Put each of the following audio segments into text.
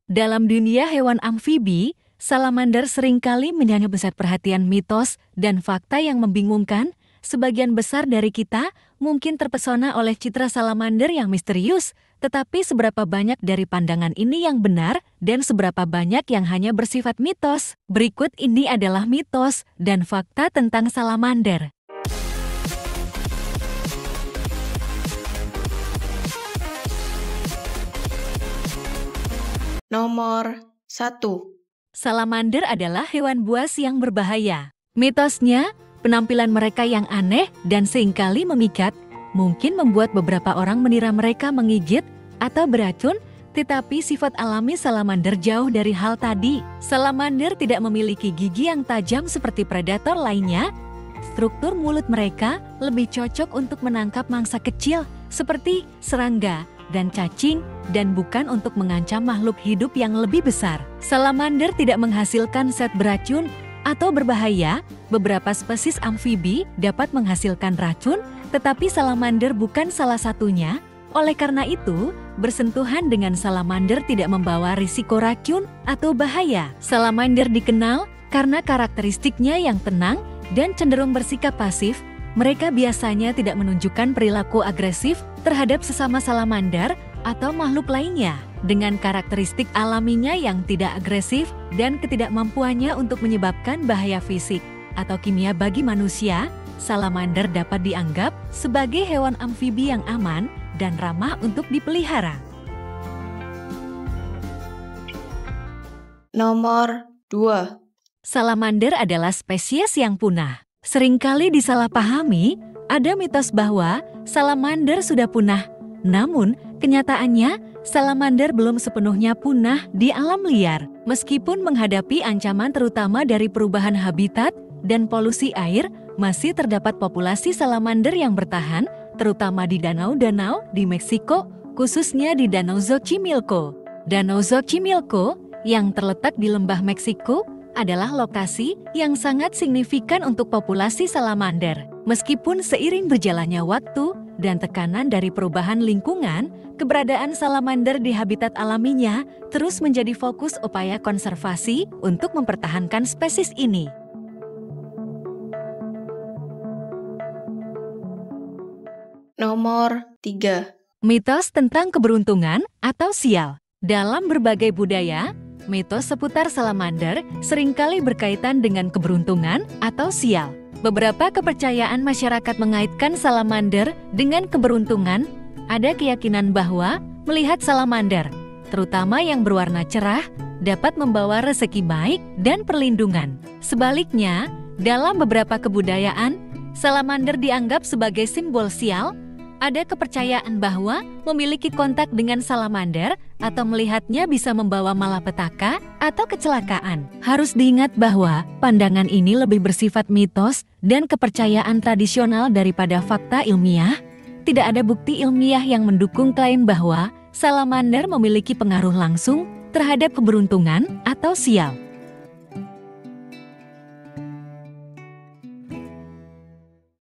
Dalam dunia hewan amfibi, salamander seringkali menyanya besar perhatian mitos dan fakta yang membingungkan. Sebagian besar dari kita mungkin terpesona oleh citra salamander yang misterius, tetapi seberapa banyak dari pandangan ini yang benar dan seberapa banyak yang hanya bersifat mitos? Berikut ini adalah mitos dan fakta tentang salamander. Nomor 1. Salamander adalah hewan buas yang berbahaya. Mitosnya, penampilan mereka yang aneh dan seringkali memikat mungkin membuat beberapa orang mengira mereka menggigit atau beracun, tetapi sifat alami salamander jauh dari hal tadi. Salamander tidak memiliki gigi yang tajam seperti predator lainnya. Struktur mulut mereka lebih cocok untuk menangkap mangsa kecil seperti serangga dan cacing, dan bukan untuk mengancam makhluk hidup yang lebih besar. Salamander tidak menghasilkan zat beracun atau berbahaya. Beberapa spesies amfibi dapat menghasilkan racun, tetapi salamander bukan salah satunya. Oleh karena itu, bersentuhan dengan salamander tidak membawa risiko racun atau bahaya. Salamander dikenal karena karakteristiknya yang tenang dan cenderung bersikap pasif. Mereka biasanya tidak menunjukkan perilaku agresif terhadap sesama salamander atau makhluk lainnya. Dengan karakteristik alaminya yang tidak agresif dan ketidakmampuannya untuk menyebabkan bahaya fisik atau kimia bagi manusia, salamander dapat dianggap sebagai hewan amfibi yang aman dan ramah untuk dipelihara. Nomor 2. Salamander adalah spesies yang punah. Seringkali disalahpahami, ada mitos bahwa salamander sudah punah. Namun, kenyataannya, salamander belum sepenuhnya punah di alam liar. Meskipun menghadapi ancaman terutama dari perubahan habitat dan polusi air, masih terdapat populasi salamander yang bertahan, terutama di danau-danau di Meksiko, khususnya di Danau Xochimilco. Danau Xochimilco yang terletak di lembah Meksiko adalah lokasi yang sangat signifikan untuk populasi salamander. Meskipun seiring berjalannya waktu dan tekanan dari perubahan lingkungan, keberadaan salamander di habitat alaminya terus menjadi fokus upaya konservasi untuk mempertahankan spesies ini. Nomor 3. Mitos tentang keberuntungan atau sial. Dalam berbagai budaya, mitos seputar salamander seringkali berkaitan dengan keberuntungan atau sial. Beberapa kepercayaan masyarakat mengaitkan salamander dengan keberuntungan. Ada keyakinan bahwa melihat salamander, terutama yang berwarna cerah, dapat membawa rezeki baik dan perlindungan. Sebaliknya, dalam beberapa kebudayaan, salamander dianggap sebagai simbol sial. Ada kepercayaan bahwa memiliki kontak dengan salamander atau melihatnya bisa membawa malapetaka atau kecelakaan. Harus diingat bahwa pandangan ini lebih bersifat mitos dan kepercayaan tradisional daripada fakta ilmiah. Tidak ada bukti ilmiah yang mendukung klaim bahwa salamander memiliki pengaruh langsung terhadap keberuntungan atau sial.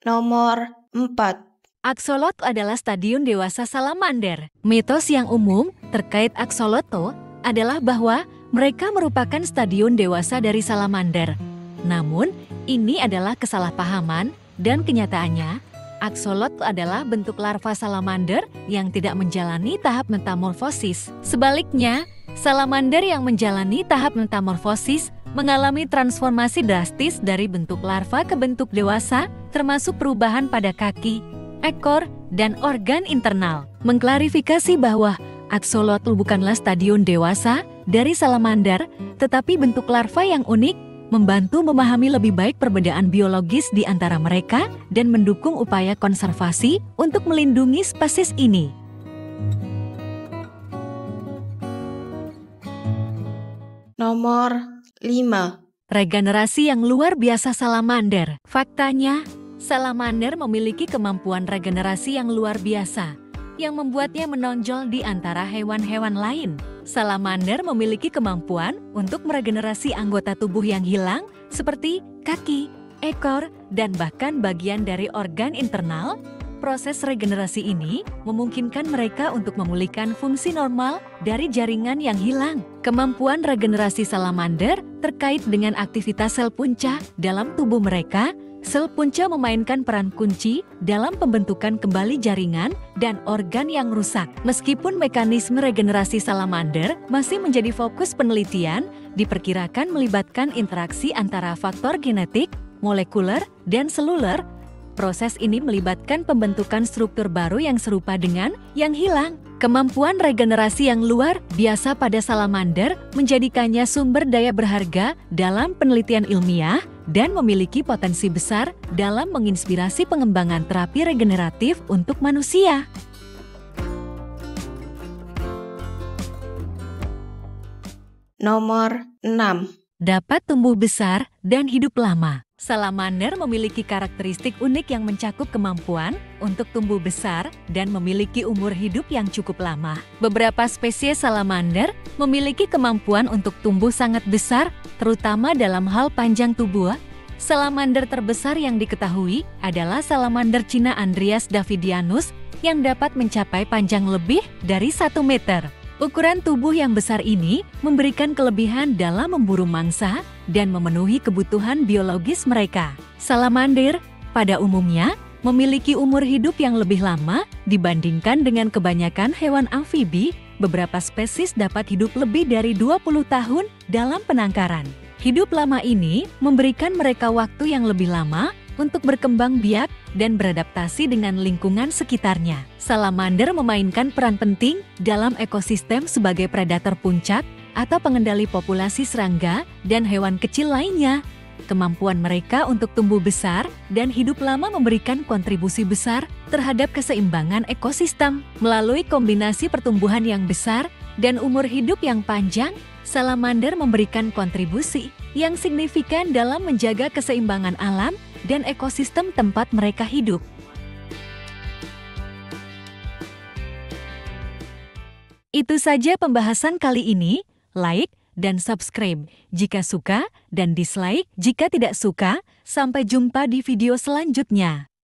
Nomor 4. Axolot adalah stadium dewasa salamander. Mitos yang umum terkait axolotl adalah bahwa mereka merupakan stadium dewasa dari salamander. Namun, ini adalah kesalahpahaman dan kenyataannya, axolotl adalah bentuk larva salamander yang tidak menjalani tahap metamorfosis. Sebaliknya, salamander yang menjalani tahap metamorfosis mengalami transformasi drastis dari bentuk larva ke bentuk dewasa, termasuk perubahan pada kaki, ekor, dan organ internal. Mengklarifikasi bahwa axolotl bukanlah stadium dewasa dari salamander, tetapi bentuk larva yang unik, membantu memahami lebih baik perbedaan biologis di antara mereka dan mendukung upaya konservasi untuk melindungi spesies ini. Nomor 5. Regenerasi yang luar biasa salamander. Faktanya, salamander memiliki kemampuan regenerasi yang luar biasa, yang membuatnya menonjol di antara hewan-hewan lain. Salamander memiliki kemampuan untuk meregenerasi anggota tubuh yang hilang, seperti kaki, ekor, dan bahkan bagian dari organ internal. Proses regenerasi ini memungkinkan mereka untuk memulihkan fungsi normal dari jaringan yang hilang. Kemampuan regenerasi salamander terkait dengan aktivitas sel punca dalam tubuh mereka. Sel punca memainkan peran kunci dalam pembentukan kembali jaringan dan organ yang rusak. Meskipun mekanisme regenerasi salamander masih menjadi fokus penelitian, diperkirakan melibatkan interaksi antara faktor genetik, molekuler, dan seluler. Proses ini melibatkan pembentukan struktur baru yang serupa dengan yang hilang. Kemampuan regenerasi yang luar biasa pada salamander menjadikannya sumber daya berharga dalam penelitian ilmiah dan memiliki potensi besar dalam menginspirasi pengembangan terapi regeneratif untuk manusia. Nomor 6. Dapat tumbuh besar dan hidup lama. Salamander memiliki karakteristik unik yang mencakup kemampuan untuk tumbuh besar dan memiliki umur hidup yang cukup lama. Beberapa spesies salamander memiliki kemampuan untuk tumbuh sangat besar, terutama dalam hal panjang tubuh. Salamander terbesar yang diketahui adalah salamander Cina Andrias davidianus yang dapat mencapai panjang lebih dari 1 meter. Ukuran tubuh yang besar ini memberikan kelebihan dalam memburu mangsa dan memenuhi kebutuhan biologis mereka. Salamander, pada umumnya, memiliki umur hidup yang lebih lama dibandingkan dengan kebanyakan hewan amfibi. Beberapa spesies dapat hidup lebih dari 20 tahun dalam penangkaran. Hidup lama ini memberikan mereka waktu yang lebih lama untuk berkembang biak dan beradaptasi dengan lingkungan sekitarnya. Salamander memainkan peran penting dalam ekosistem sebagai predator puncak atau pengendali populasi serangga dan hewan kecil lainnya. Kemampuan mereka untuk tumbuh besar dan hidup lama memberikan kontribusi besar terhadap keseimbangan ekosistem. Melalui kombinasi pertumbuhan yang besar dan umur hidup yang panjang, salamander memberikan kontribusi yang signifikan dalam menjaga keseimbangan alam dan ekosistem tempat mereka hidup. Itu saja pembahasan kali ini. Like dan subscribe jika suka dan dislike jika tidak suka. Sampai jumpa di video selanjutnya.